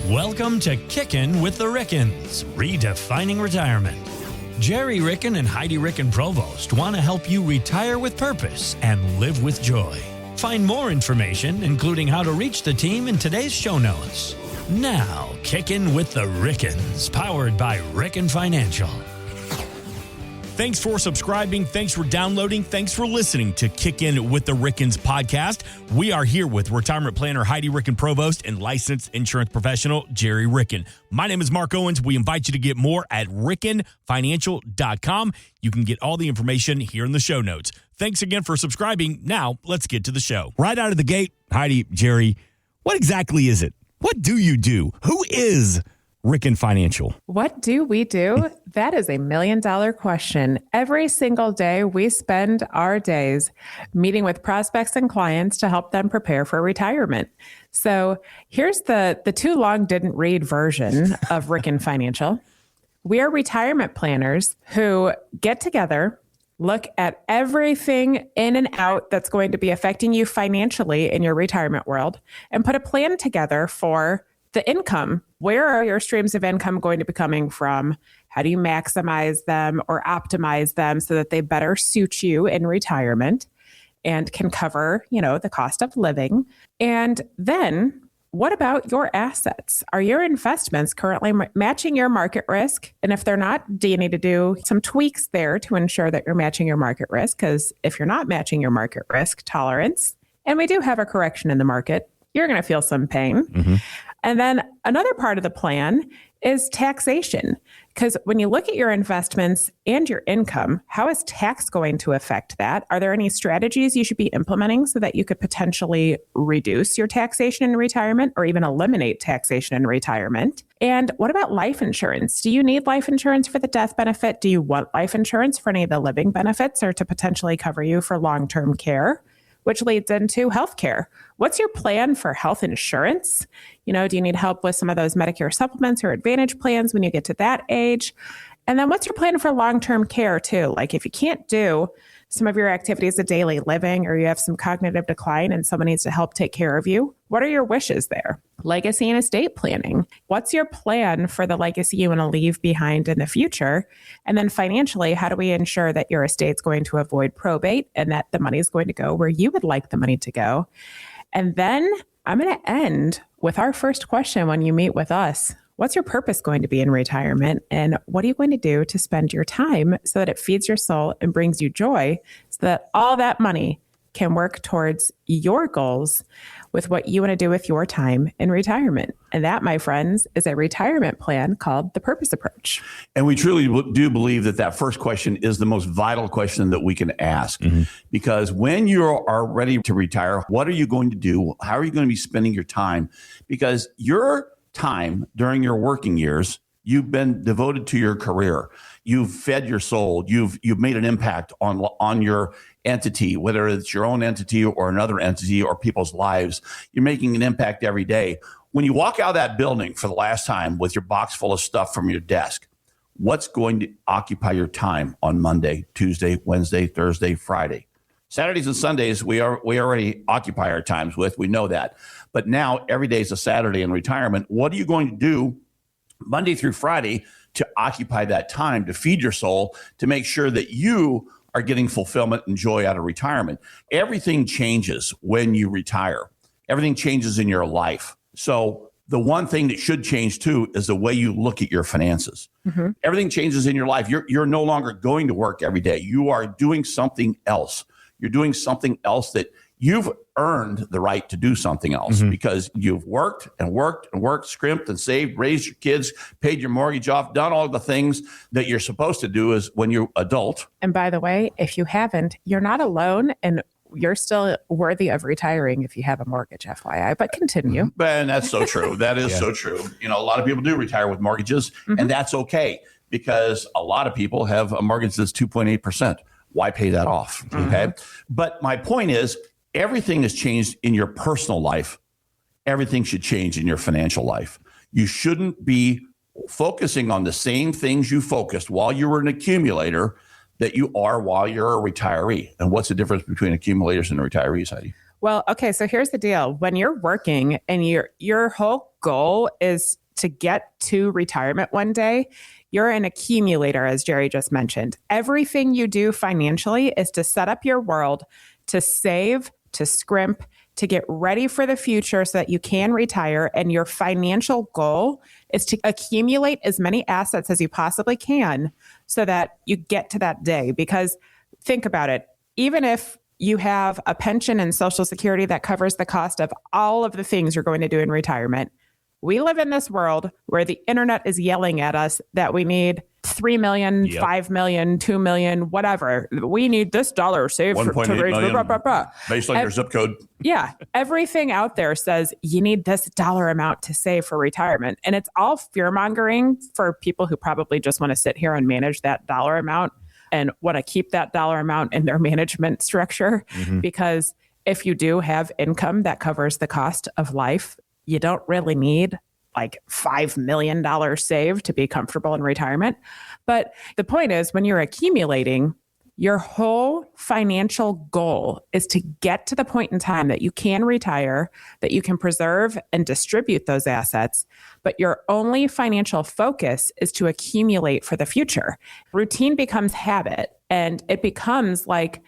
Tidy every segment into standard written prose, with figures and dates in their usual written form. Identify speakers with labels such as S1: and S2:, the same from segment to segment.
S1: Welcome to Kickin' with the Rickens, redefining retirement. Gerry Ricken and Heidi Ricken Provost want to help you retire with purpose and live with joy. Find more information, including how to reach the team, in today's show notes. Now, Kickin' with the Rickens, powered by Ricken Financial.
S2: Thanks for subscribing. Thanks for downloading. Thanks for listening to Kick In with the Rickens podcast. We are here with retirement planner Heidi Ricken Provost and licensed insurance professional Gerry Ricken. My name is Mark Owens. We invite you to get more at rickenfinancial.com. You can get all the information here in the show notes. Thanks again for subscribing. Now, let's get to the show. Right out of the gate, Heidi, Gerry, what exactly is it? What do you do? Who is Ricken Financial?
S3: What do we do? That is $1 million question. Every single day, we spend our days meeting with prospects and clients to help them prepare for retirement. So here's the too long didn't read version of Ricken Financial. We are retirement planners who get together, look at everything in and out that's going to be affecting you financially in your retirement world, and put a plan together for the income. Where are your streams of income going to be coming from? How do you maximize them or optimize them so that they better suit you in retirement and can cover, the cost of living? And then what about your assets? Are your investments currently matching your market risk? And if they're not, do you need to do some tweaks there to ensure that you're matching your market risk? Because if you're not matching your market risk tolerance, and we do have a correction in the market, you're going to feel some pain. Mm-hmm. And then another part of the plan is taxation. Because when you look at your investments and your income, how is tax going to affect that? Are there any strategies you should be implementing so that you could potentially reduce your taxation in retirement or even eliminate taxation in retirement? And what about life insurance? Do you need life insurance for the death benefit? Do you want life insurance for any of the living benefits or to potentially cover you for long-term care? Which leads into healthcare. What's your plan for health insurance? Do you need help with some of those Medicare supplements or Advantage plans when you get to that age? And then what's your plan for long-term care too? Like if you can't do some of your activities of daily living or you have some cognitive decline and someone needs to help take care of you, what are your wishes there? Legacy and estate planning. What's your plan for the legacy you want to leave behind in the future? And then financially, how do we ensure that your estate's going to avoid probate and that the money is going to go where you would like the money to go? And then I'm going to end with our first question when you meet with us. What's your purpose going to be in retirement? And what are you going to do to spend your time so that it feeds your soul and brings you joy so that all that money can work towards your goals with what you want to do with your time in retirement? And that, my friends, is a retirement plan called the Purpose Approach.
S4: And we truly do believe that first question is the most vital question that we can ask. Mm-hmm. Because when you are ready to retire, what are you going to do? How are you going to be spending your time? Because your time during your working years, you've been devoted to your career. You've fed your soul. You've made an impact on your entity, whether it's your own entity or another entity or people's lives. You're making an impact every day. When you walk out of that building for the last time with your box full of stuff from your desk, what's going to occupy your time on Monday, Tuesday, Wednesday, Thursday, Friday? Saturdays and Sundays, we already occupy our times with. We know that. But now every day is a Saturday in retirement. What are you going to do Monday through Friday to occupy that time, to feed your soul, to make sure that you are getting fulfillment and joy out of retirement? Everything changes when you retire. Everything changes in your life. So the one thing that should change too is the way you look at your finances. Mm-hmm. Everything changes in your life. You're no longer going to work every day. You are doing something else. You're doing something else that you've earned the right to do something else. Mm-hmm. Because you've worked and worked and worked, scrimped and saved, raised your kids, paid your mortgage off, done all the things that you're supposed to do as when you're adult.
S3: And by the way, if you haven't, you're not alone and you're still worthy of retiring if you have a mortgage, FYI, but continue.
S4: And that's so true. That is so true. A lot of people do retire with mortgages, mm-hmm. and that's okay because a lot of people have a mortgage that's 2.8%. Why pay that off? Mm-hmm. Okay. But my point is, everything has changed in your personal life. Everything should change in your financial life. You shouldn't be focusing on the same things you focused while you were an accumulator that you are while you're a retiree. And what's the difference between accumulators and retirees, Heidi?
S3: Well, okay, so here's the deal. When you're working and your whole goal is to get to retirement one day, you're an accumulator, as Gerry just mentioned. Everything you do financially is to set up your world to save, to scrimp, to get ready for the future so that you can retire. And your financial goal is to accumulate as many assets as you possibly can so that you get to that day. Because think about it, even if you have a pension and Social Security that covers the cost of all of the things you're going to do in retirement, we live in this world where the internet is yelling at us that we need 3 million, 5 million, 2 million, whatever. We need this dollar saved to raise
S4: based on your zip code.
S3: Yeah. Everything out there says you need this dollar amount to save for retirement. And it's all fear mongering for people who probably just want to sit here and manage that dollar amount and want to keep that dollar amount in their management structure. Because if you do have income that covers the cost of life, you don't really need like $5 million saved to be comfortable in retirement. But the point is, when you're accumulating, your whole financial goal is to get to the point in time that you can retire, that you can preserve and distribute those assets, but your only financial focus is to accumulate for the future. Routine becomes habit, and it becomes like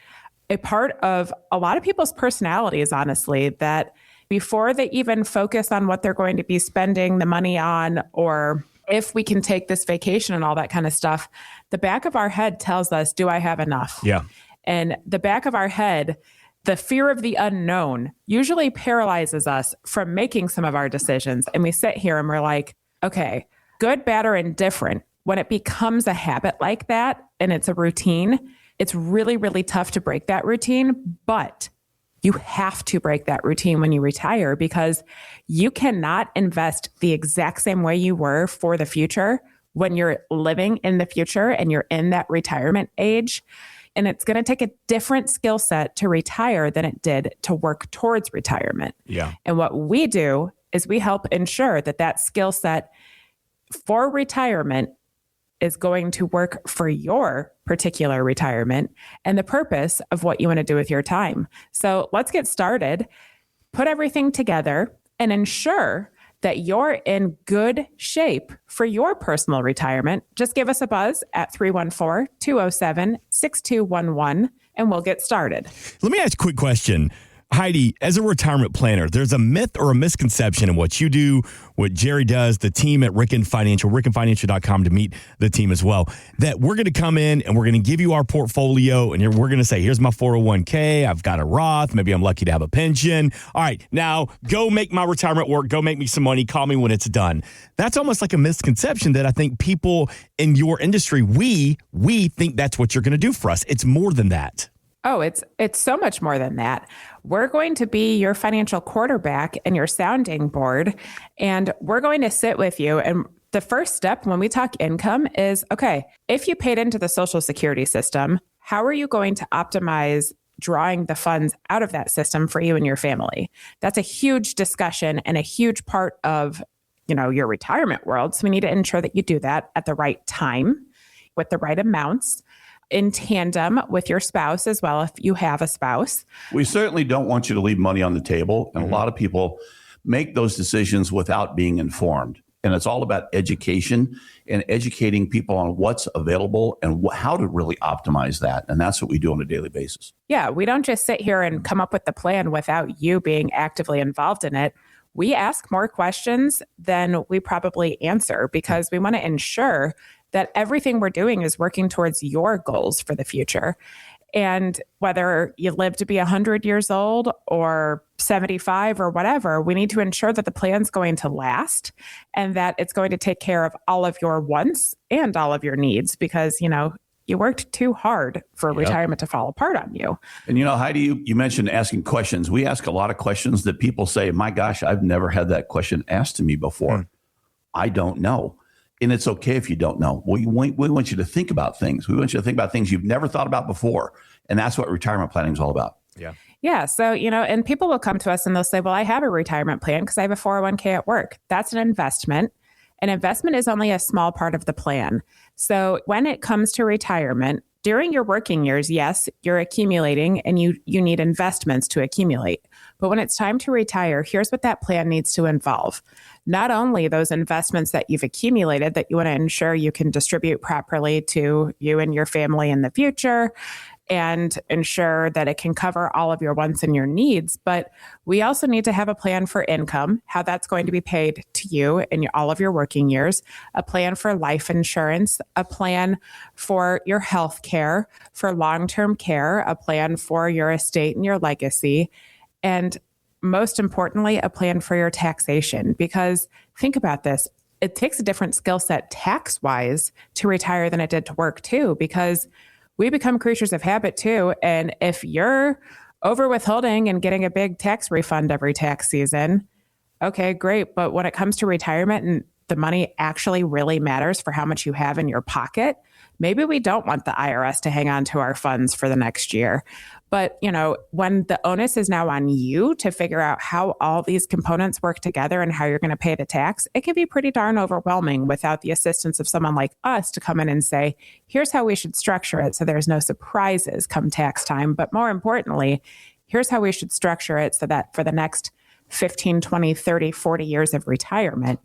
S3: a part of a lot of people's personalities, honestly, that before they even focus on what they're going to be spending the money on, or if we can take this vacation and all that kind of stuff, the back of our head tells us, do I have enough?
S2: Yeah.
S3: And the back of our head, the fear of the unknown usually paralyzes us from making some of our decisions. And we sit here and we're like, okay, good, bad, or indifferent. When it becomes a habit like that and it's a routine, it's really, really tough to break that routine. But you have to break that routine when you retire, because you cannot invest the exact same way you were for the future when you're living in the future and you're in that retirement age. And it's going to take a different skill set to retire than it did to work towards retirement.
S2: Yeah.
S3: And what we do is we help ensure that that skill set for retirement is going to work for your particular retirement and the purpose of what you want to do with your time. So let's get started, put everything together, and ensure that you're in good shape for your personal retirement. Just give us a buzz at 314-207-6211, and we'll get started.
S2: Let me ask a quick question. Heidi, as a retirement planner, there's a myth or a misconception in what you do, what Gerry does, the team at Ricken Financial, rickenfinancial.com to meet the team as well, that we're going to come in and we're going to give you our portfolio and we're going to say, here's my 401k, I've got a Roth, maybe I'm lucky to have a pension. All right, now go make my retirement work, go make me some money, call me when it's done. That's almost like a misconception that I think people in your industry, we think that's what you're going to do for us. It's more than that.
S3: Oh, it's so much more than that. We're going to be your financial quarterback and your sounding board, and we're going to sit with you. And the first step when we talk income is, okay, if you paid into the Social Security system, how are you going to optimize drawing the funds out of that system for you and your family? That's a huge discussion and a huge part of, your retirement world. So we need to ensure that you do that at the right time with the right amounts, in tandem with your spouse as well, if you have a spouse.
S4: We certainly don't want you to leave money on the table. And a lot of people make those decisions without being informed. And it's all about education and educating people on what's available and how to really optimize that. And that's what we do on a daily basis.
S3: Yeah, we don't just sit here and come up with the plan without you being actively involved in it. We ask more questions than we probably answer because we want to ensure that everything we're doing is working towards your goals for the future. And whether you live to be 100 years old or 75 or whatever, we need to ensure that the plan's going to last and that it's going to take care of all of your wants and all of your needs because, you worked too hard for retirement to fall apart on you.
S4: And, Heidi, you mentioned asking questions. We ask a lot of questions that people say, my gosh, I've never had that question asked to me before. I don't know. And it's okay if you don't know. We want you to think about things. We want you to think about things you've never thought about before. And that's what retirement planning is all about.
S2: Yeah.
S3: Yeah. So, and people will come to us and they'll say, well, I have a retirement plan because I have a 401k at work. That's an investment. An investment is only a small part of the plan. So when it comes to retirement, During your working years, yes, you're accumulating and you need investments to accumulate. But when it's time to retire, here's what that plan needs to involve. Not only those investments that you've accumulated that you want to ensure you can distribute properly to you and your family in the future and ensure that it can cover all of your wants and your needs. But we also need to have a plan for income, how that's going to be paid to you in all of your working years, a plan for life insurance, a plan for your health care, for long-term care, a plan for your estate and your legacy, and most importantly, a plan for your taxation. Because think about this, it takes a different skill set tax-wise to retire than it did to work too, because we become creatures of habit too. And if you're over withholding and getting a big tax refund every tax season, okay, great. But when it comes to retirement and the money actually really matters for how much you have in your pocket, maybe we don't want the IRS to hang on to our funds for the next year. But, when the onus is now on you to figure out how all these components work together and how you're going to pay the tax, it can be pretty darn overwhelming without the assistance of someone like us to come in and say, here's how we should structure it so there's no surprises come tax time. But more importantly, here's how we should structure it so that for the next 15, 20, 30, 40 years of retirement,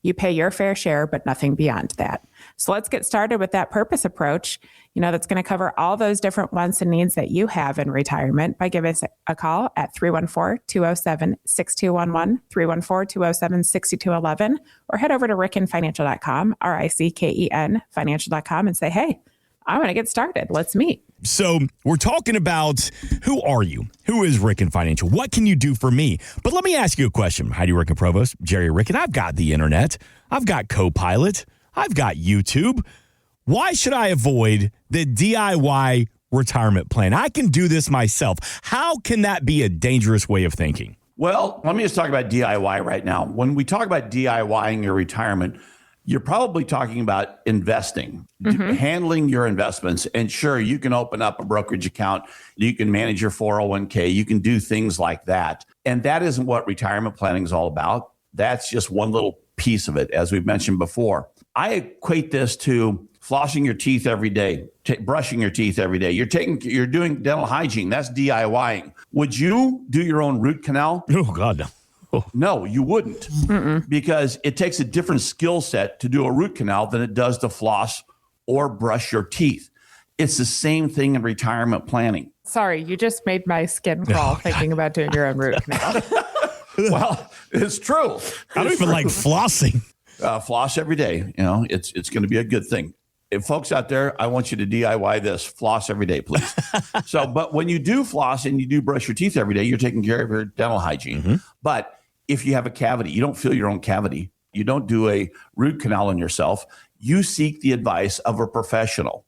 S3: you pay your fair share, but nothing beyond that. So let's get started with that purpose approach, that's going to cover all those different wants and needs that you have in retirement by giving us a call at 314-207-6211, 314-207-6211, or head over to rickenfinancial.com, RICKEN financial.com, and say, hey, I want to get started. Let's meet.
S2: So we're talking about who are you? Who is Ricken Financial? What can you do for me? But let me ask you a question. Heidi, Ricken, Provost, Gerry, Ricken. I've got the internet. I've got Copilot. I've got YouTube. Why should I avoid the DIY retirement plan? I can do this myself. How can that be a dangerous way of thinking?
S4: Well, let me just talk about DIY right now. When we talk about DIYing your retirement, you're probably talking about investing, handling your investments. And sure, you can open up a brokerage account. You can manage your 401k. You can do things like that. And that isn't what retirement planning is all about. That's just one little piece of it, as we've mentioned before. I equate this to flossing your teeth every day, brushing your teeth every day. You're doing dental hygiene. That's DIYing. Would you do your own root canal?
S2: Oh, God, no.
S4: No, you wouldn't. Because it takes a different skill set to do a root canal than it does to floss or brush your teeth. It's the same thing in retirement planning.
S3: Sorry, you just made my skin crawl thinking about doing your own root canal.
S4: Well, it's true.
S2: I don't even like flossing.
S4: Floss every day. It's going to be a good thing. If folks out there, I want you to DIY this. Floss every day, please. But when you do floss and you do brush your teeth every day, you're taking care of your dental hygiene. But if you have a cavity, you don't feel your own cavity. You don't do a root canal on yourself. You seek the advice of a professional.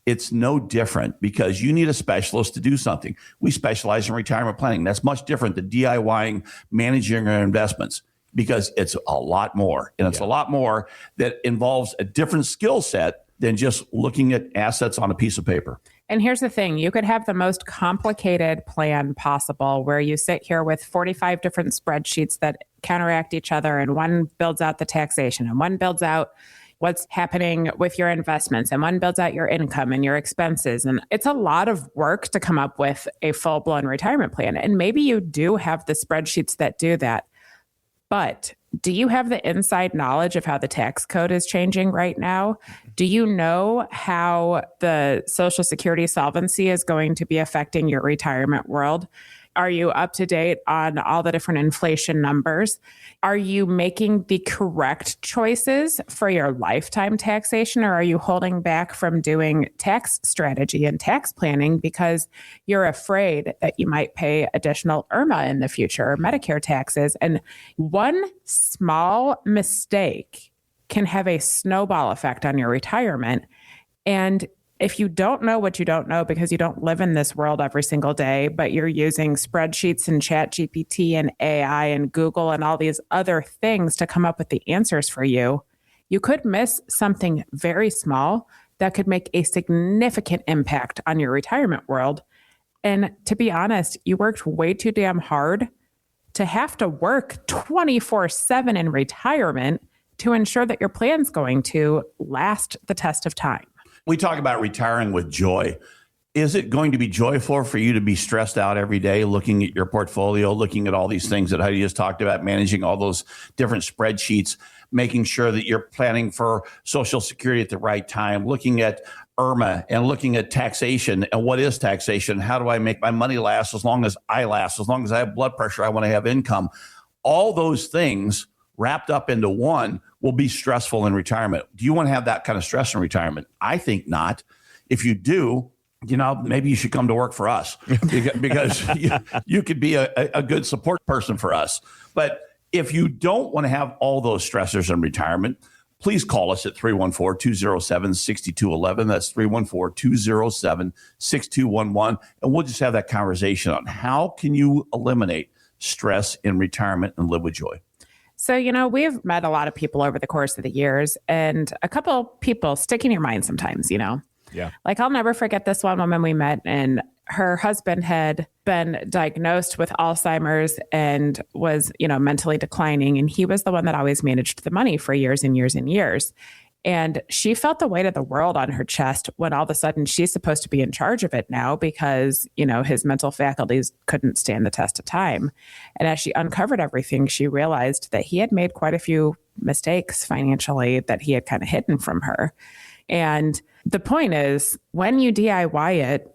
S4: It's no different because you need a specialist to do something. We specialize in retirement planning. That's much different than DIYing, managing our investments, because it's a lot more. And it's a lot more that involves a different skill set than just looking at assets on a piece of paper.
S3: And here's the thing, you could have the most complicated plan possible where you sit here with 45 different spreadsheets that counteract each other, and one builds out the taxation, and one builds out what's happening with your investments, and one builds out your income and your expenses. And it's a lot of work to come up with a full-blown retirement plan. And maybe you do have the spreadsheets that do that. But do you have the inside knowledge of how the tax code is changing right now? Do you know how the Social Security solvency is going to be affecting your retirement world? Are you up to date on all the different inflation numbers? Are you making the correct choices for your lifetime taxation, or are you holding back from doing tax strategy and tax planning because you're afraid that you might pay additional IRMA in the future or Medicare taxes? And one small mistake can have a snowball effect on your retirement. And if you don't know what you don't know because you don't live in this world every single day, but you're using spreadsheets and ChatGPT and AI and Google and all these other things to come up with the answers for you, you could miss something very small that could make a significant impact on your retirement world. And to be honest, you worked way too damn hard to have to work 24/7 in retirement to ensure that your plan's going to last the test of time.
S4: We talk about retiring with joy. Is it going to be joyful for you to be stressed out every day, looking at your portfolio, looking at all these things that Heidi just talked about, managing all those different spreadsheets, making sure that you're planning for Social Security at the right time, looking at IRMA and looking at taxation and what is taxation? How do I make my money last as long as I last, as long as I have blood pressure, I want to have income. All those things wrapped up into one will be stressful in retirement. Do you want to have that kind of stress in retirement? I think not. If you do, maybe you should come to work for us because you could be a good support person for us. But if you don't want to have all those stressors in retirement, please call us at 314-207-6211. That's 314-207-6211. And we'll just have that conversation on how can you eliminate stress in retirement and live with joy.
S3: So, we've met a lot of people over the course of the years, and a couple people stick in your mind sometimes, Yeah. Like, I'll never forget this one woman we met, and her husband had been diagnosed with Alzheimer's and was, mentally declining. And he was the one that always managed the money for years and years and years. And she felt the weight of the world on her chest when all of a sudden she's supposed to be in charge of it now because, his mental faculties couldn't stand the test of time. And as she uncovered everything, she realized that he had made quite a few mistakes financially that he had kind of hidden from her. And the point is, when you DIY it,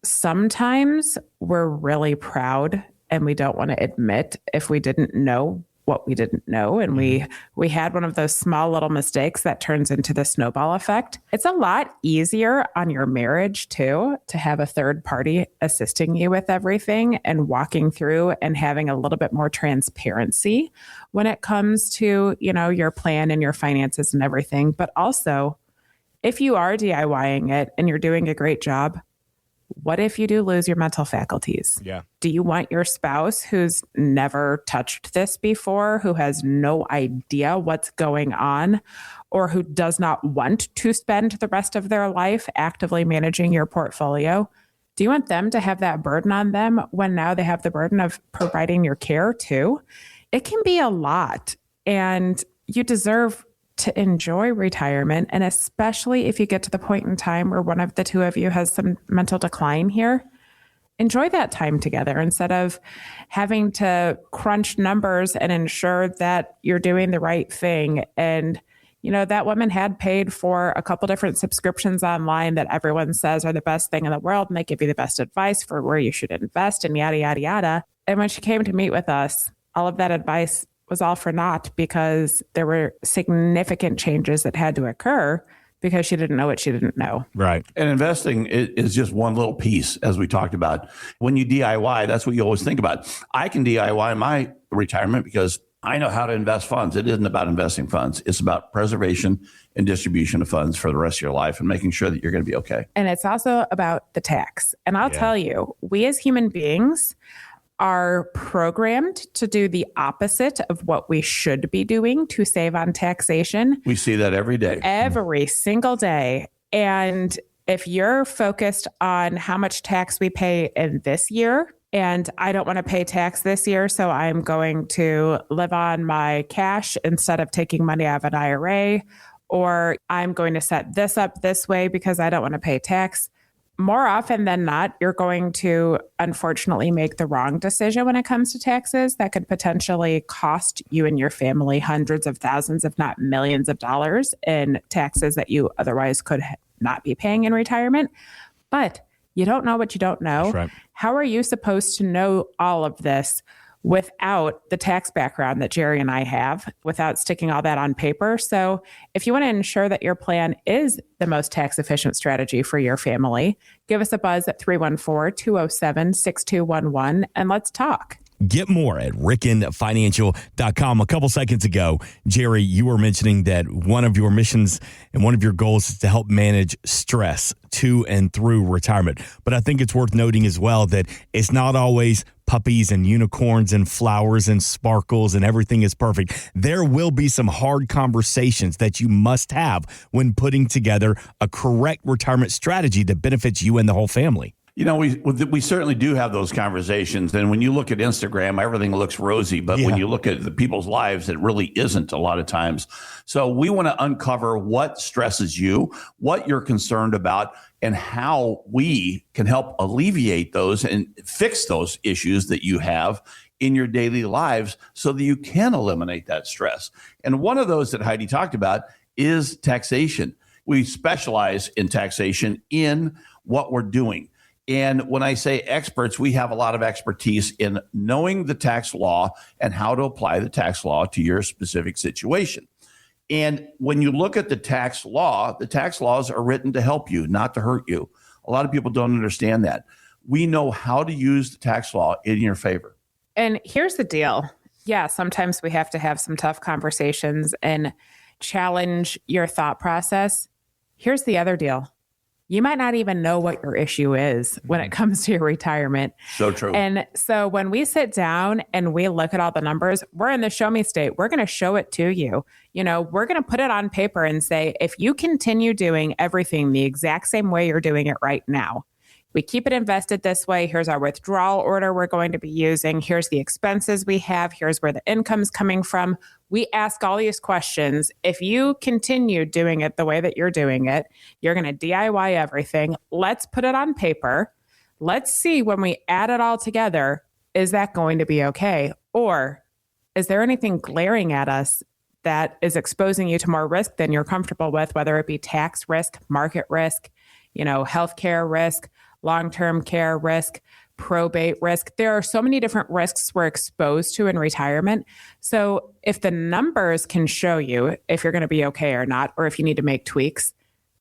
S3: sometimes we're really proud and we don't want to admit if we didn't know what we didn't know. And we had one of those small little mistakes that turns into the snowball effect. It's a lot easier on your marriage too, to have a third party assisting you with everything and walking through and having a little bit more transparency when it comes to, your plan and your finances and everything. But also, if you are DIYing it and you're doing a great job, what if you do lose your mental faculties?
S2: Yeah.
S3: Do you want your spouse who's never touched this before, who has no idea what's going on, or who does not want to spend the rest of their life actively managing your portfolio? Do you want them to have that burden on them when now they have the burden of providing your care too? It can be a lot, and you deserve to enjoy retirement. And especially if you get to the point in time where one of the two of you has some mental decline here, enjoy that time together instead of having to crunch numbers and ensure that you're doing the right thing. And, that woman had paid for a couple different subscriptions online that everyone says are the best thing in the world. And they give you the best advice for where you should invest and yada, yada, yada. And when she came to meet with us, all of that advice was all for naught because there were significant changes that had to occur because she didn't know what she didn't know.
S2: Right.
S4: And investing is just one little piece, as we talked about. When you DIY, that's what you always think about. I can DIY my retirement because I know how to invest funds. It isn't about investing funds. It's about preservation and distribution of funds for the rest of your life and making sure that you're going to be okay.
S3: And it's also about the tax. And I'll tell you, we as human beings are programmed to do the opposite of what we should be doing to save on taxation.
S4: We see that every day.
S3: Every single day. And if you're focused on how much tax we pay in this year, and I don't want to pay tax this year, so I'm going to live on my cash instead of taking money out of an IRA, or I'm going to set this up this way because I don't want to pay tax. More often than not, you're going to unfortunately make the wrong decision when it comes to taxes that could potentially cost you and your family hundreds of thousands, if not millions of dollars in taxes that you otherwise could not be paying in retirement. But you don't know what you don't know.
S2: That's right.
S3: How are you supposed to know all of this without the tax background that Gerry and I have, without sticking all that on paper? So if you want to ensure that your plan is the most tax efficient strategy for your family, give us a buzz at 314-207-6211 and let's talk.
S2: Get more at rickenfinancial.com. A couple seconds ago, Gerry, you were mentioning that one of your missions and one of your goals is to help manage stress to and through retirement. But I think it's worth noting as well that it's not always puppies and unicorns and flowers and sparkles and everything is perfect. There will be some hard conversations that you must have when putting together a correct retirement strategy that benefits you and the whole family.
S4: We certainly do have those conversations. And when you look at Instagram, everything looks rosy. But when you look at the people's lives, it really isn't a lot of times. So we want to uncover what stresses you, what you're concerned about, and how we can help alleviate those and fix those issues that you have in your daily lives so that you can eliminate that stress. And one of those that Heidi talked about is taxation. We specialize in taxation in what we're doing. And when I say experts, we have a lot of expertise in knowing the tax law and how to apply the tax law to your specific situation. And when you look at the tax laws are written to help you, not to hurt you. A lot of people don't understand that. We know how to use the tax law in your favor.
S3: And here's the deal. Yeah, sometimes we have to have some tough conversations and challenge your thought process. Here's the other deal. You might not even know what your issue is when it comes to your retirement.
S4: So true.
S3: And so when we sit down and we look at all the numbers, we're in the show me state. We're going to show it to you. We're going to put it on paper and say, if you continue doing everything the exact same way you're doing it right now, we keep it invested this way. Here's our withdrawal order we're going to be using. Here's the expenses we have. Here's where the income's coming from. We ask all these questions. If you continue doing it the way that you're doing it, you're going to DIY everything. Let's put it on paper. Let's see when we add it all together, is that going to be okay? Or is there anything glaring at us that is exposing you to more risk than you're comfortable with, whether it be tax risk, market risk, healthcare risk, long-term care risk, probate risk. There are so many different risks we're exposed to in retirement. So if the numbers can show you if you're going to be okay or not, or if you need to make tweaks,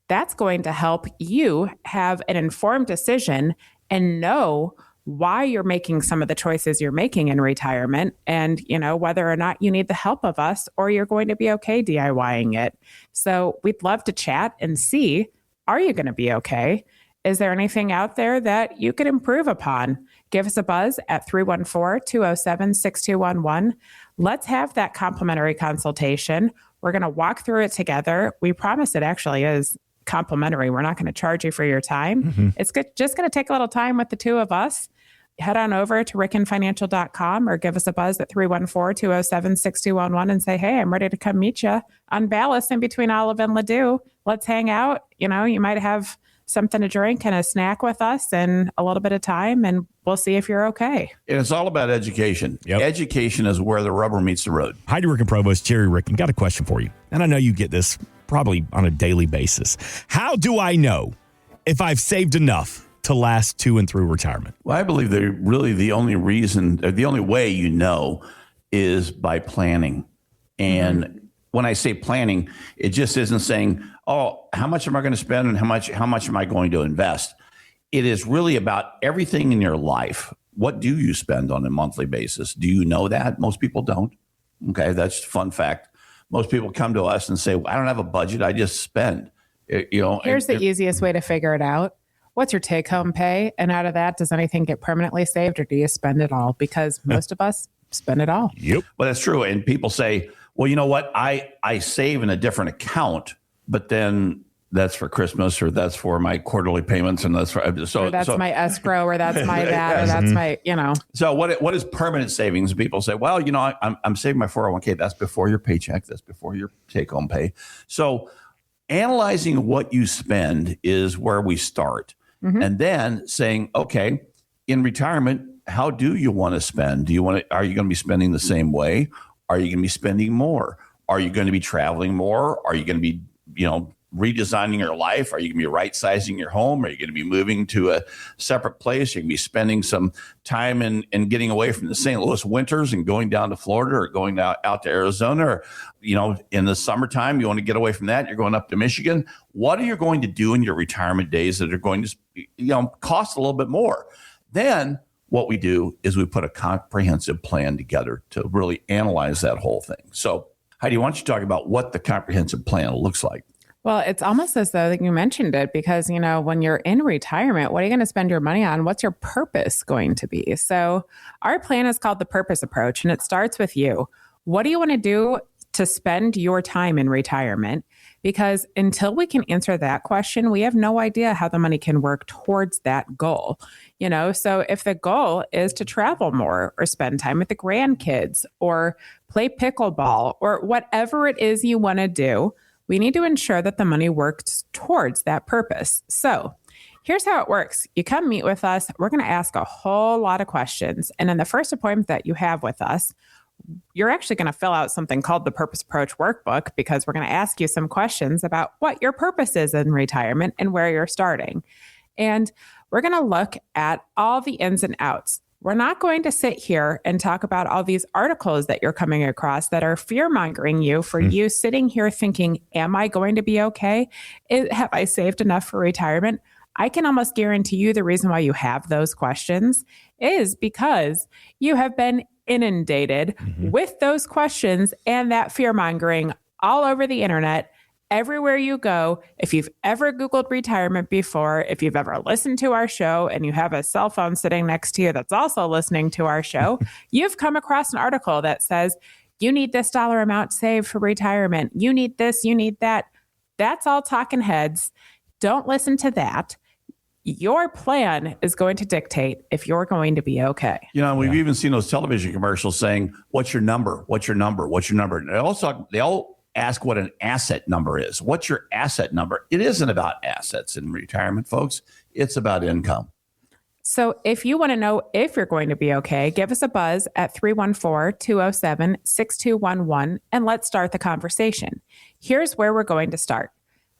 S3: that's going to help you have an informed decision and know why you're making some of the choices you're making in retirement, and whether or not you need the help of us or you're going to be okay DIYing it. So we'd love to chat and see, are you going to be okay? Is there anything out there that you could improve upon? Give us a buzz at 314-207-6211. Let's have that complimentary consultation. We're going to walk through it together. We promise it actually is complimentary. We're not going to charge you for your time. Mm-hmm. It's just going to take a little time with the two of us. Head on over to rickenfinancial.com or give us a buzz at 314-207-6211 and say, hey, I'm ready to come meet you on Ballast in between Olive and Ladue. Let's hang out. You might have something to drink and a snack with us and a little bit of time, and we'll see if you're okay.
S4: And it's all about education. Yep. Education is where the rubber meets the road.
S2: Heidi Ricken, Provost, Gerry Ricken, got a question for you. And I know you get this probably on a daily basis. How do I know if I've saved enough to last to and through retirement?
S4: Well, I believe that really the only way you know is by planning. And when I say planning, it just isn't saying, oh, how much am I going to spend and how much am I going to invest? It is really about everything in your life. What do you spend on a monthly basis? Do you know that? Most people don't. Okay, that's a fun fact. Most people come to us and say, well, I don't have a budget. I just spend.
S3: Here's the easiest way to figure it out. What's your take-home pay? And out of that, does anything get permanently saved, or do you spend it all? Because most of us spend it all.
S2: Yep.
S4: Well, that's true. And people say, well, you know what? I save in a different account, but then that's for Christmas, or that's for my quarterly payments, and that's for
S3: my escrow, or that's my that, or that's my
S4: So what is permanent savings? People say, well, I'm saving my 401k. That's before your paycheck. That's before your take-home pay. So analyzing what you spend is where we start, and then saying, okay, in retirement, how do you want to spend? Are you going to be spending the same way? Are you going to be spending more? Are you going to be traveling more? Are you going to be, redesigning your life? Are you going to be right-sizing your home? Are you going to be moving to a separate place? Are you going to be spending some time in getting away from the St. Louis winters and going down to Florida, or going out to Arizona, or, in the summertime, you want to get away from that. You're going up to Michigan. What are you going to do in your retirement days that are going to, cost a little bit more? Then what we do is we put a comprehensive plan together to really analyze that whole thing. So, Heidi, why don't you talk about what the comprehensive plan looks like?
S3: Well, it's almost as though you mentioned it, because, when you're in retirement, what are you going to spend your money on? What's your purpose going to be? So our plan is called the Purpose Approach, and it starts with you. What do you want to do to spend your time in retirement? Because until we can answer that question, we have no idea how the money can work towards that goal. So if the goal is to travel more or spend time with the grandkids or play pickleball or whatever it is you want to do, we need to ensure that the money works towards that purpose. So here's how it works. You come meet with us. We're going to ask a whole lot of questions. And in the first appointment that you have with us, you're actually going to fill out something called the Purpose Approach Workbook, because we're going to ask you some questions about what your purpose is in retirement and where you're starting. And we're going to look at all the ins and outs. We're not going to sit here and talk about all these articles that you're coming across that are fear-mongering you for you sitting here thinking, am I going to be okay? Have I saved enough for retirement? I can almost guarantee you the reason why you have those questions is because you have been inundated with those questions and that fear-mongering all over the internet. Everywhere you go, if you've ever Googled retirement before, if you've ever listened to our show and you have a cell phone sitting next to you that's also listening to our show, you've come across an article that says, you need this dollar amount saved for retirement. You need this, you need that. That's all talking heads. Don't listen to that. Your plan is going to dictate if you're going to be okay.
S4: We've even seen those television commercials saying, what's your number? What's your number? What's your number? And they all ask what an asset number is. What's your asset number? It isn't about assets in retirement, folks. It's about income.
S3: So if you want to know if you're going to be okay, give us a buzz at 314-207-6211 and let's start the conversation. Here's where we're going to start.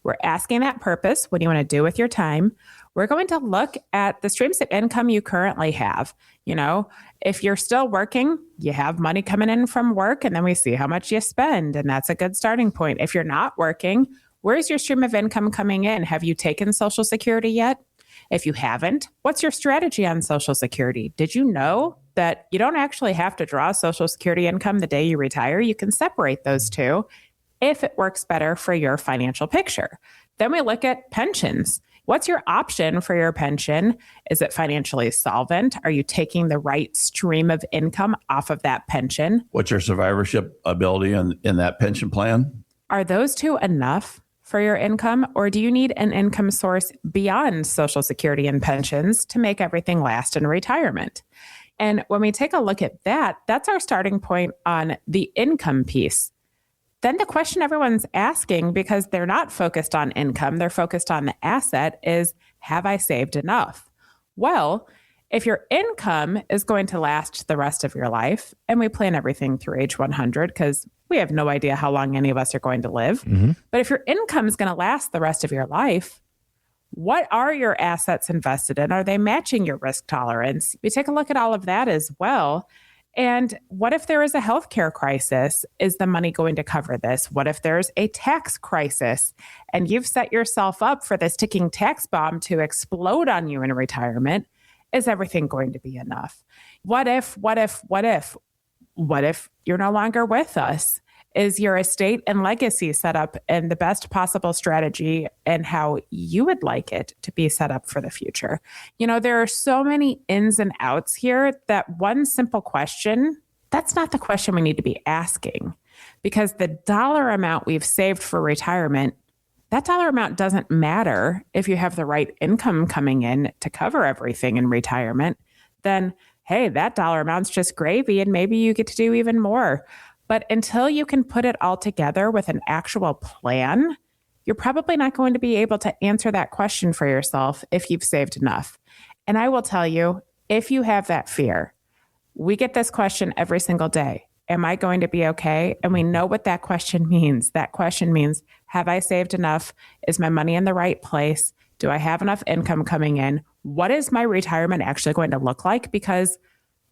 S3: We're asking that purpose. What do you want to do with your time? We're going to look at the streams of income you currently have. If you're still working, you have money coming in from work, and then we see how much you spend, and that's a good starting point. If you're not working, where's your stream of income coming in? Have you taken Social Security yet? If you haven't, what's your strategy on Social Security? Did you know that you don't actually have to draw Social Security income the day you retire? You can separate those two if it works better for your financial picture. Then we look at pensions. What's your option for your pension? Is it financially solvent? Are you taking the right stream of income off of that pension?
S4: What's your survivorship ability in that pension plan?
S3: Are those two enough for your income, or do you need an income source beyond Social Security and pensions to make everything last in retirement? And when we take a look at that, that's our starting point on the income piece. Then the question everyone's asking, because they're not focused on income, they're focused on the asset, is, have I saved enough? Well, if your income is going to last the rest of your life, and we plan everything through age 100 because we have no idea how long any of us are going to live, but if your income is going to last the rest of your life, what are your assets invested in? Are they matching your risk tolerance? We take a look at all of that as well. And what if there is a healthcare crisis? Is the money going to cover this? What if there's a tax crisis and you've set yourself up for this ticking tax bomb to explode on you in retirement? Is everything going to be enough? What if you're no longer with us? Is your estate and legacy set up in the best possible strategy and how you would like it to be set up for the future? There are so many ins and outs here that one simple question, that's not the question we need to be asking, because the dollar amount we've saved for retirement, that dollar amount doesn't matter if you have the right income coming in to cover everything in retirement. Then, hey, that dollar amount's just gravy and maybe you get to do even more. But until you can put it all together with an actual plan, you're probably not going to be able to answer that question for yourself if you've saved enough. And I will tell you, if you have that fear, we get this question every single day. Am I going to be okay? And we know what that question means. That question means, have I saved enough? Is my money in the right place? Do I have enough income coming in? What is my retirement actually going to look like? Because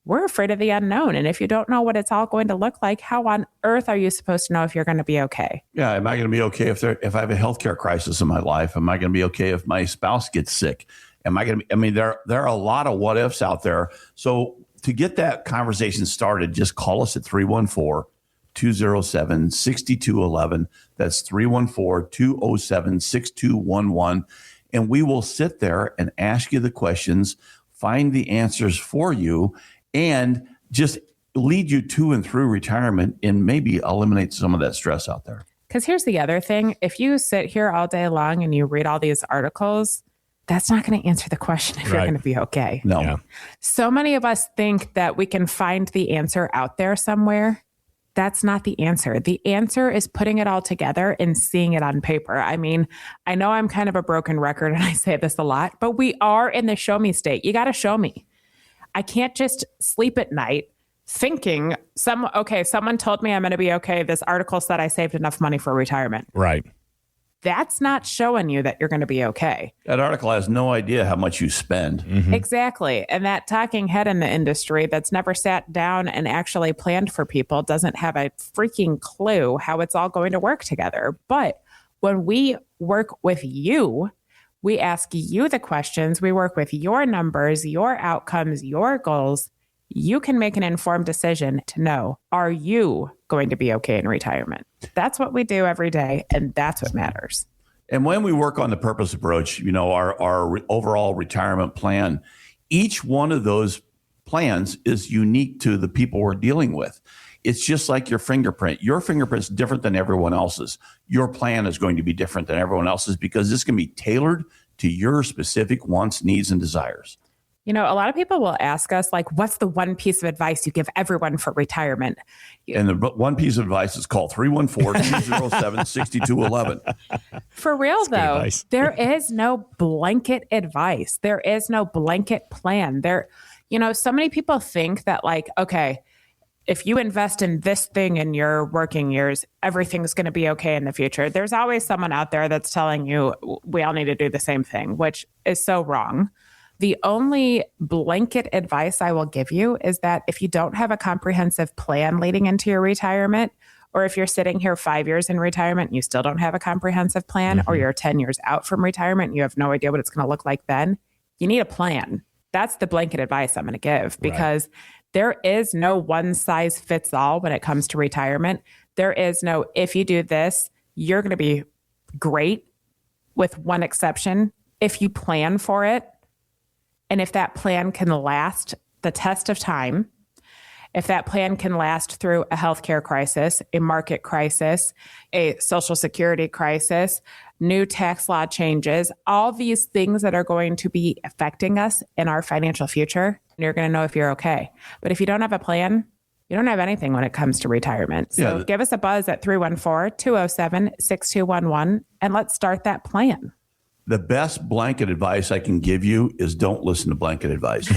S3: we're afraid of the unknown. And if you don't know what it's all going to look like, how on earth are you supposed to know if you're going to be okay?
S4: Yeah. Am I going to be okay if I have a healthcare crisis in my life? Am I going to be okay if my spouse gets sick? Am I going to be, there are a lot of what ifs out there. So to get that conversation started, just call us at 314-207-6211. That's 314-207-6211. And we will sit there and ask you the questions, find the answers for you, and just lead you to and through retirement and maybe eliminate some of that stress out there.
S3: Because here's the other thing. If you sit here all day long and you read all these articles, that's not going to answer the question if you're going to be okay.
S4: No.
S2: Yeah.
S3: So many of us think that we can find the answer out there somewhere. That's not the answer. The answer is putting it all together and seeing it on paper. I mean, I know I'm kind of a broken record and I say this a lot, but we are in the show me state. You got to show me. I can't just sleep at night thinking someone told me I'm going to be okay. This article said I saved enough money for retirement.
S2: Right.
S3: That's not showing you that you're going to be okay.
S4: That article has no idea how much you spend.
S2: Mm-hmm.
S3: Exactly. And that talking head in the industry that's never sat down and actually planned for people doesn't have a freaking clue how it's all going to work together. But when we work with you, we ask you the questions, we work with your numbers, your outcomes, your goals. You can make an informed decision to know, are you going to be okay in retirement? That's what we do every day, and that's what matters.
S4: And when we work on the purpose approach, our overall retirement plan, each one of those plans is unique to the people we're dealing with. It's just like your fingerprint. Your fingerprint's different than everyone else's. Your plan is going to be different than everyone else's because this can be tailored to your specific wants, needs, and desires.
S3: A lot of people will ask us, like, what's the one piece of advice you give everyone for retirement?
S4: And the one piece of advice is call 314-207-6211.
S3: For real, though,
S2: advice.
S3: there is no blanket advice. There is no blanket plan. So many people think that, like, okay, if you invest in this thing in your working years, everything's going to be okay in the future. There's always someone out there that's telling you we all need to do the same thing, which is so wrong. The only blanket advice I will give you is that if you don't have a comprehensive plan leading into your retirement, or if you're sitting here 5 years in retirement and you still don't have a comprehensive plan, or you're 10 years out from retirement and you have no idea what it's going to look like then, you need a plan. That's the blanket advice I'm going to give, because there is no one size fits all when it comes to retirement. There is no, if you do this, you're going to be great, with one exception. If you plan for it, and if that plan can last the test of time, if that plan can last through a healthcare crisis, a market crisis, a Social Security crisis, new tax law changes, all these things that are going to be affecting us in our financial future, you're going to know if you're okay. But if you don't have a plan, you don't have anything when it comes to retirement. So give us a buzz at 314-207-6211 and let's start that plan.
S4: The best blanket advice I can give you is don't listen to blanket advice.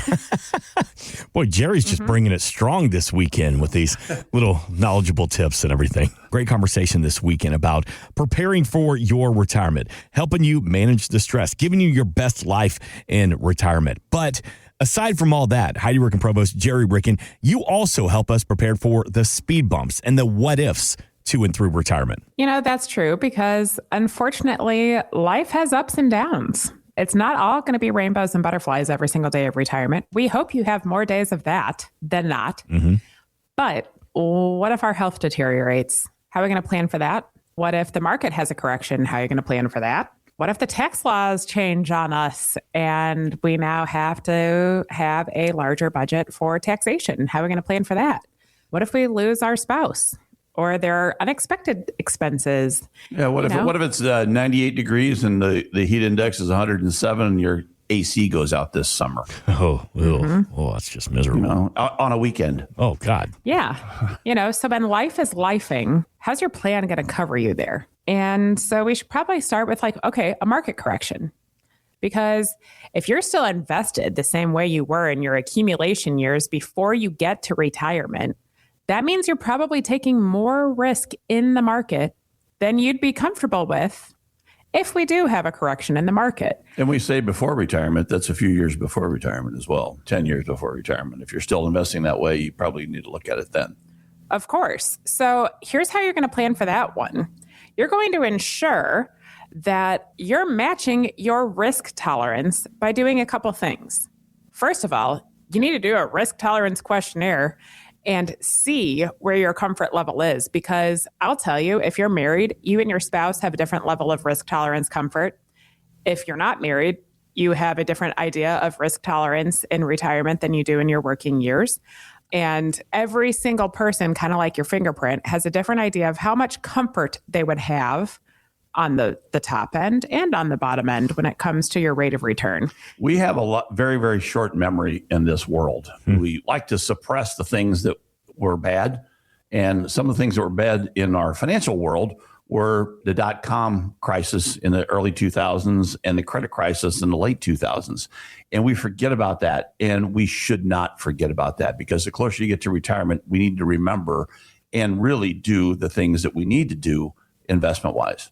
S2: Boy, Gerry's just bringing it strong this weekend with these little knowledgeable tips and everything. Great conversation this weekend about preparing for your retirement, helping you manage the stress, giving you your best life in retirement. But aside from all that, Heidi Ricken Provost, Gerry Ricken, you also help us prepare for the speed bumps and the what ifs to and through retirement.
S3: That's true, because unfortunately, life has ups and downs. It's not all going to be rainbows and butterflies every single day of retirement. We hope you have more days of that than not. But what if our health deteriorates? How are we going to plan for that? What if the market has a correction? How are you going to plan for that? What if the tax laws change on us and we now have to have a larger budget for taxation? How are we going to plan for that? What if we lose our spouse? Or there are unexpected expenses.
S4: Yeah, what if it's 98 degrees and the heat index is 107 and your AC goes out this summer?
S2: Oh, that's just miserable.
S4: On a weekend.
S2: Oh, God.
S3: Yeah. So when life is lifing, how's your plan going to cover you there? And so we should probably start with a market correction. Because if you're still invested the same way you were in your accumulation years before you get to retirement, that means you're probably taking more risk in the market than you'd be comfortable with if we do have a correction in the market.
S4: And we say before retirement, that's a few years before retirement as well, 10 years before retirement. If you're still investing that way, you probably need to look at it then.
S3: Of course. So here's how you're going to plan for that one. You're going to ensure that you're matching your risk tolerance by doing a couple things. First of all, you need to do a risk tolerance questionnaire and see where your comfort level is. Because I'll tell you, if you're married, you and your spouse have a different level of risk tolerance comfort. If you're not married, you have a different idea of risk tolerance in retirement than you do in your working years. And every single person, kind of like your fingerprint, has a different idea of how much comfort they would have on the top end and on the bottom end when it comes to your rate of return.
S4: We have very, very short memory in this world. We like to suppress the things that were bad. And some of the things that were bad in our financial world were the dot-com crisis in the early 2000s and the credit crisis in the late 2000s. And we forget about that. And we should not forget about that, because the closer you get to retirement, we need to remember and really do the things that we need to do investment-wise.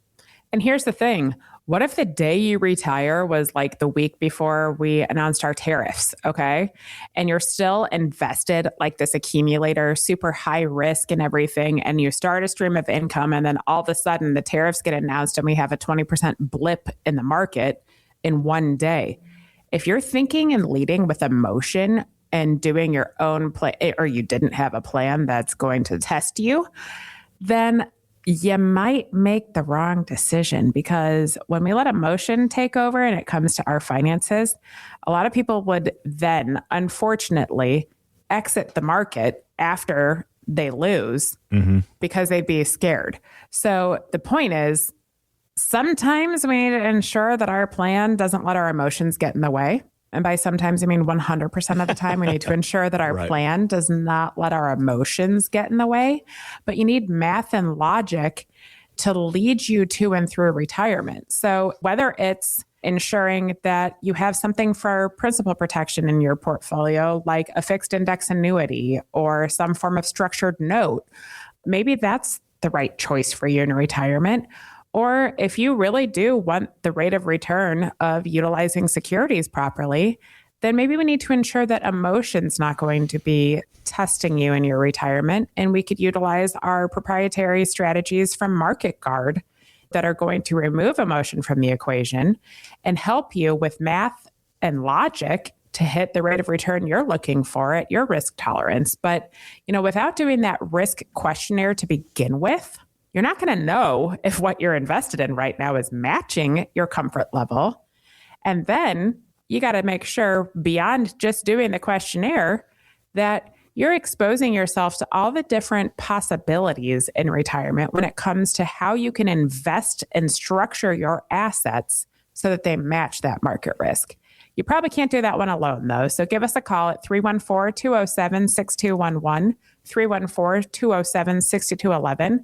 S3: And here's the thing. What if the day you retire was like the week before we announced our tariffs, okay? And you're still invested like this accumulator, super high risk and everything, and you start a stream of income, and then all of a sudden the tariffs get announced and we have a 20% blip in the market in one day. If you're thinking and leading with emotion and doing your own plan, or you didn't have a plan that's going to test you, then you might make the wrong decision, because when we let emotion take over and it comes to our finances, a lot of people would then, unfortunately, exit the market after they lose because they'd be scared. So the point is, sometimes we need to ensure that our plan doesn't let our emotions get in the way. And by sometimes, I mean 100% of the time, we need to ensure that our plan does not let our emotions get in the way. But you need math and logic to lead you to and through retirement. So whether it's ensuring that you have something for principal protection in your portfolio, like a fixed index annuity or some form of structured note, maybe that's the right choice for you in retirement. Or if you really do want the rate of return of utilizing securities properly, then maybe we need to ensure that emotion's not going to be testing you in your retirement. And we could utilize our proprietary strategies from Market Guard that are going to remove emotion from the equation and help you with math and logic to hit the rate of return you're looking for at your risk tolerance. But, without doing that risk questionnaire to begin with, you're not going to know if what you're invested in right now is matching your comfort level. And then you got to make sure, beyond just doing the questionnaire, that you're exposing yourself to all the different possibilities in retirement when it comes to how you can invest and structure your assets so that they match that market risk. You probably can't do that one alone, though. So give us a call at 314-207-6211, 314-207-6211.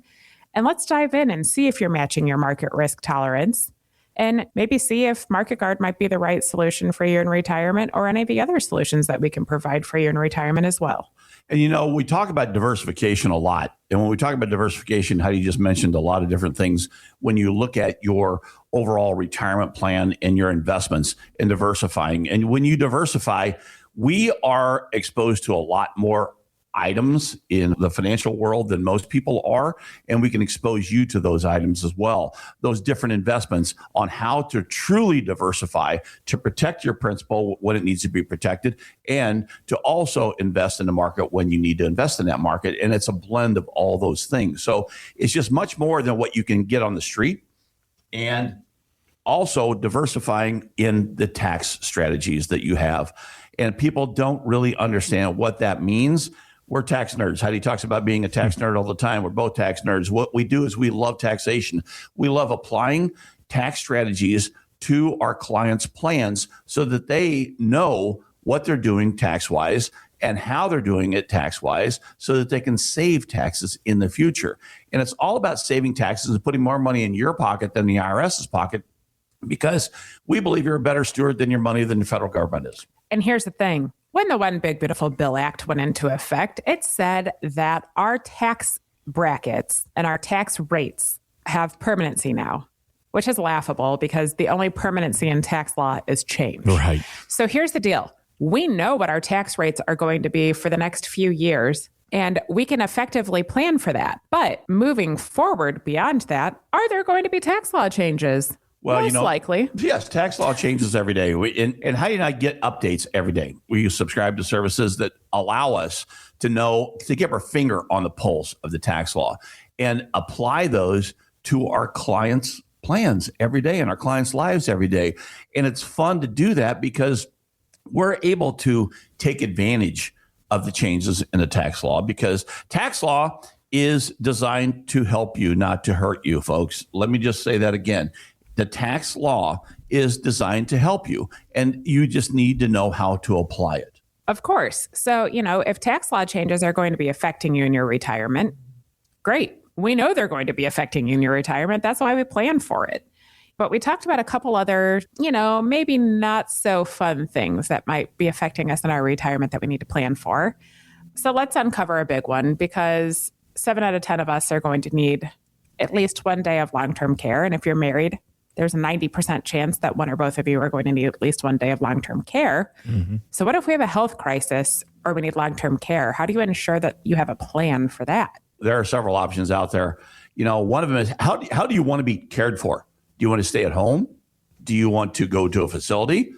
S3: And let's dive in and see if you're matching your market risk tolerance, and maybe see if Market Guard might be the right solution for you in retirement, or any of the other solutions that we can provide for you in retirement as well.
S4: And, we talk about diversification a lot. And when we talk about diversification, Heidi just mentioned a lot of different things. When you look at your overall retirement plan and your investments and diversifying, and when you diversify, we are exposed to a lot more items in the financial world than most people are, and we can expose you to those items as well, those different investments on how to truly diversify to protect your principal when it needs to be protected, and to also invest in the market when you need to invest in that market. And it's a blend of all those things. So it's just much more than what you can get on the street, and also diversifying in the tax strategies that you have. And people don't really understand what that means. We're tax nerds. Heidi talks about being a tax nerd all the time. We're both tax nerds. What we do is we love taxation. We love applying tax strategies to our clients' plans so that they know what they're doing tax-wise and how they're doing it tax-wise, so that they can save taxes in the future. And it's all about saving taxes and putting more money in your pocket than the IRS's pocket, because we believe you're a better steward than your money than the federal government is.
S3: And here's the thing. When the One Big Beautiful Bill Act went into effect, it said that our tax brackets and our tax rates have permanency now, which is laughable because the only permanency in tax law is change.
S2: Right.
S3: So here's the deal. We know what our tax rates are going to be for the next few years, and we can effectively plan for that. But moving forward beyond that, are there going to be tax law changes?
S4: Well,
S3: Most likely.
S4: Yes, tax law changes every day. And Heidi and I get updates every day. We subscribe to services that allow us to know, to get our finger on the pulse of the tax law and apply those to our clients' plans every day and our clients' lives every day. And it's fun to do that because we're able to take advantage of the changes in the tax law, because tax law is designed to help you, not to hurt you, folks. Let me just say that again. The tax law is designed to help you, and you just need to know how to apply it.
S3: Of course. So, if tax law changes are going to be affecting you in your retirement, great. We know they're going to be affecting you in your retirement. That's why we plan for it. But we talked about a couple other, maybe not so fun things that might be affecting us in our retirement that we need to plan for. So let's uncover a big one, because 7 out of 10 of us are going to need at least one day of long-term care. And if you're married, there's a 90% chance that one or both of you are going to need at least one day of long-term care. Mm-hmm. So what if we have a health crisis or we need long-term care? How do you ensure that you have a plan for that?
S4: There are several options out there. One of them is, how do you want to be cared for? Do you want to stay at home? Do you want to go to a facility?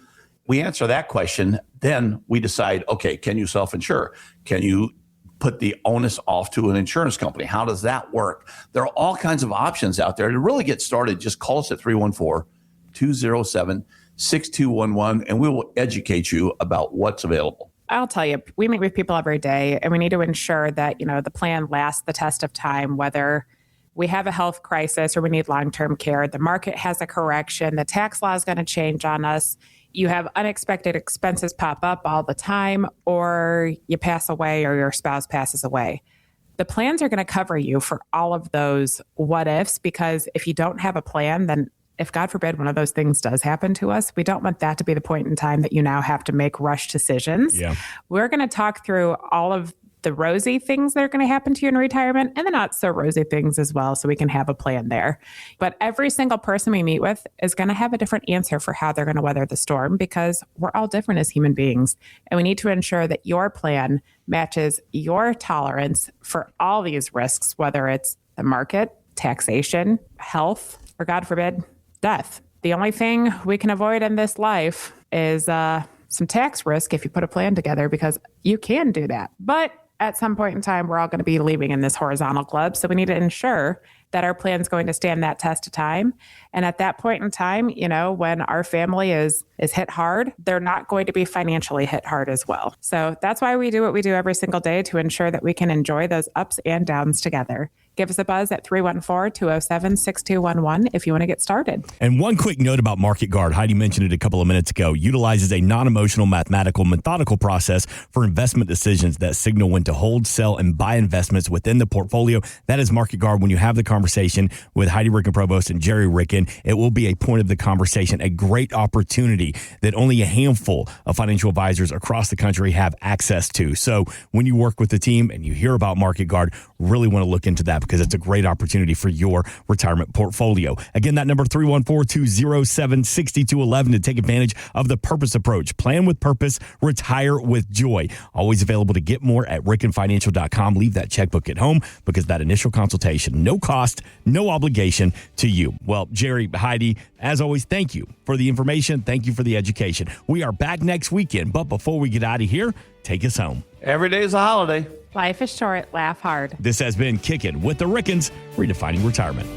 S4: We answer that question. Then we decide, okay, can you self-insure? Can you put the onus off to an insurance company? How does that work? There are all kinds of options out there. To really get started, just call us at 314-207-6211, and we will educate you about what's available.
S3: I'll tell you, we meet with people every day, and we need to ensure that, the plan lasts the test of time, whether we have a health crisis or we need long-term care, the market has a correction, the tax law is going to change on us, you have unexpected expenses pop up all the time, or you pass away or your spouse passes away. The plans are going to cover you for all of those what ifs, because if you don't have a plan, then if God forbid one of those things does happen to us, we don't want that to be the point in time that you now have to make rush decisions. Yeah. We're going to talk through all of the rosy things that are going to happen to you in retirement and the not so rosy things as well, so we can have a plan there. But every single person we meet with is going to have a different answer for how they're going to weather the storm, because we're all different as human beings. And we need to ensure that your plan matches your tolerance for all these risks, whether it's the market, taxation, health, or God forbid, death. The only thing we can avoid in this life is some tax risk if you put a plan together, because you can do that. But at some point in time, we're all going to be leaving in this horizontal club. So we need to ensure that our plan is going to stand that test of time. And at that point in time, when our family is hit hard, they're not going to be financially hit hard as well. So that's why we do what we do every single day, to ensure that we can enjoy those ups and downs together. Give us a buzz at 314-207-6211 if you want to get started.
S2: And one quick note about Market Guard. Heidi mentioned it a couple of minutes ago. Utilizes a non-emotional, mathematical, methodical process for investment decisions that signal when to hold, sell, and buy investments within the portfolio. That is Market Guard. When you have the conversation with Heidi Ricken Provost and Gerry Ricken, it will be a point of the conversation, a great opportunity that only a handful of financial advisors across the country have access to. So when you work with the team and you hear about Market Guard, really want to look into that, because it's a great opportunity for your retirement portfolio. Again, that number 314-207-6211 to take advantage of the Purpose Approach. Plan with purpose, retire with joy. Always available to get more at rickenfinancial.com. Leave that checkbook at home, because that initial consultation, no cost, no obligation to you. Well, Gerry, Heidi, as always, thank you for the information. Thank you for the education. We are back next weekend, but before we get out of here, take us home.
S4: Every day is a holiday.
S3: Life is short. Laugh hard.
S2: This has been Kickin' with the Rickens, redefining retirement.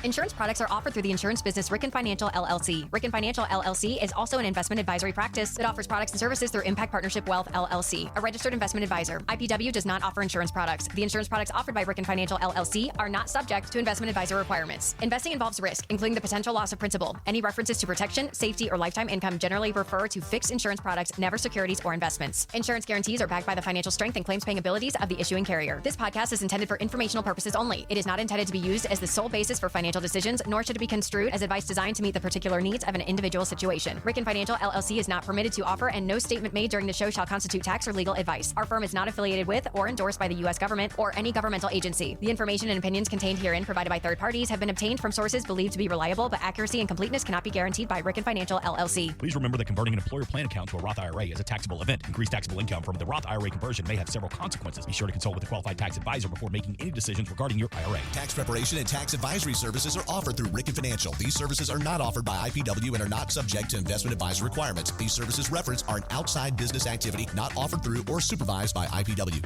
S5: Insurance products are offered through the insurance business Ricken Financial LLC. Ricken Financial LLC is also an investment advisory practice that offers products and services through Impact Partnership Wealth LLC, a registered investment advisor. IPW does not offer insurance products. The insurance products offered by Ricken Financial LLC are not subject to investment advisor requirements. Investing involves risk, including the potential loss of principal. Any references to protection, safety, or lifetime income generally refer to fixed insurance products, never securities or investments. Insurance guarantees are backed by the financial strength and claims paying abilities of the issuing carrier. This podcast is intended for informational purposes only. It is not intended to be used as the sole basis for financial decisions, nor should it be construed as advice designed to meet the particular needs of an individual situation. Ricken Financial LLC is not permitted to offer, and no statement made during the show shall constitute tax or legal advice. Our firm is not affiliated with or endorsed by the U.S. government or any governmental agency. The information and opinions contained herein, provided by third parties, have been obtained from sources believed to be reliable, but accuracy and completeness cannot be guaranteed by Ricken Financial LLC.
S2: Please remember that converting an employer plan account to a Roth IRA is a taxable event. Increased taxable income from the Roth IRA conversion may have several consequences. Be sure to consult with a qualified tax advisor before making any decisions regarding your IRA.
S6: Tax preparation and tax advisory services are offered through Ricken Financial. These services are not offered by IPW and are not subject to investment advisor requirements. These services referenced are an outside business activity not offered through or supervised by IPW.